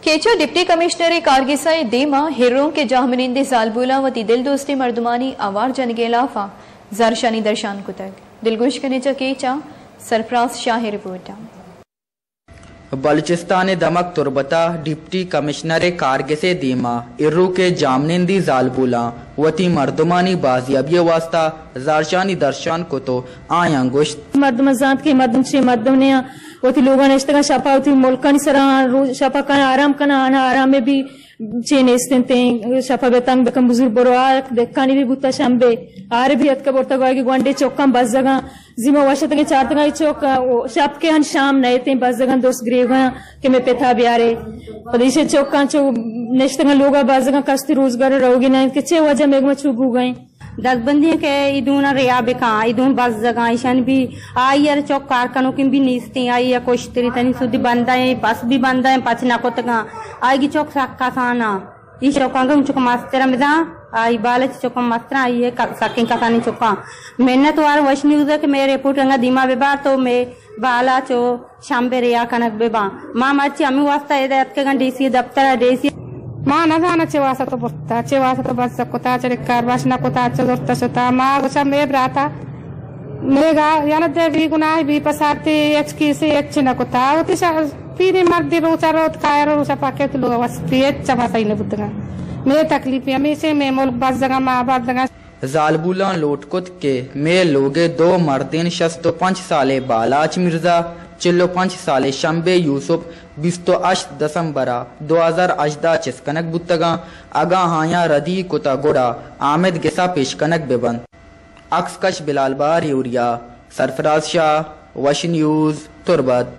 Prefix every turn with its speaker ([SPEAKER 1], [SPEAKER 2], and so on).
[SPEAKER 1] केचा deputy commissioner कारगिसाई देमा हिर्रों के जामनिंदे जालबूला वती दिल दोस्ती मर्दमानी आवार जनगेलाफा जरशानी दर्शान कुतक दिलगुश कनेचा केचा सरफराज शाह रिपोर्ट।
[SPEAKER 2] बलूचिस्तान दमक तुरबता डिप्टी कमिश्नर कारगिसे दीमा इर्रू के जामनिंदी जालबूला वती मर्दमानी बाजियाबी वास्ता जारशानी दर्शान को तो आया गोश्त
[SPEAKER 3] मर्दम जात के मर्दम से मर्दम ने वती लोगों ने इश्तगा शपा होती मुल्कन सरा शपा का आराम करना आना आराम में भी चेन इस्तेंते शपा बेतंग बेकम बुजुर्ग बरोआ देखनी भी बुता शंबे आरे भी अतका बोरता गए कि गुंडे चौकम बस जगह जिमा वशत के चार तंगा चौक शप के हन शाम नए थे बस जगह दोस्त ग्रेव गया कि मैं पेथा बियारे पदेशे चौका चौ नेश्तगा लोगा बस जगह कस्ती रोजगार रहोगी ना कि चे वजह मेघ में छुबू गए
[SPEAKER 4] दसबंदी के इदूना रिया बेका इदून बस जगह ईशान भी आई यार चौक कारखानों की भी नीचती आई या कोश तेरी तनी सुधी बंदा है बस भी बंदा है पचना को तक आएगी चौक साका साना इस चौका का चौक मास्टर मिदा आई बाल चौक मास्टर आई है साकिंग का सानी चौका मैंने तो यार वश न्यूज़ है कि मेरे रिपोर्ट रंगा धीमा बेबा तो मैं बाला चो शाम्बे रिया कनक बेबा माँ मर्ची अमी वास्ता है के डीसी दफ्तर DC
[SPEAKER 5] Ma nadana cevasa to porta cevasa to basa kota cercar basna kota cedorta sota ma gosa me brata mega yana devi gunai bi pasati hk se hna kota oti piri mardi ro charot kairo sa paket lo was piet chama sai ne budga me taklifi me se me mol bas jaga ma bad jaga
[SPEAKER 2] जालबूला लोटकुत के में लोगे दो मर्दिन 65 साले बालाच मिर्जा 45 साले शंबे यूसुफ 28 दिसंबरा 2018 चिस्कनक बुत्तगा अगा हाया रदी कुता गोड़ा आमिद गिसा पेशकनक बेबंद अक्सकश बिलाल बार यूरिया सरफराज शाह वश न्यूज़ तुरबत।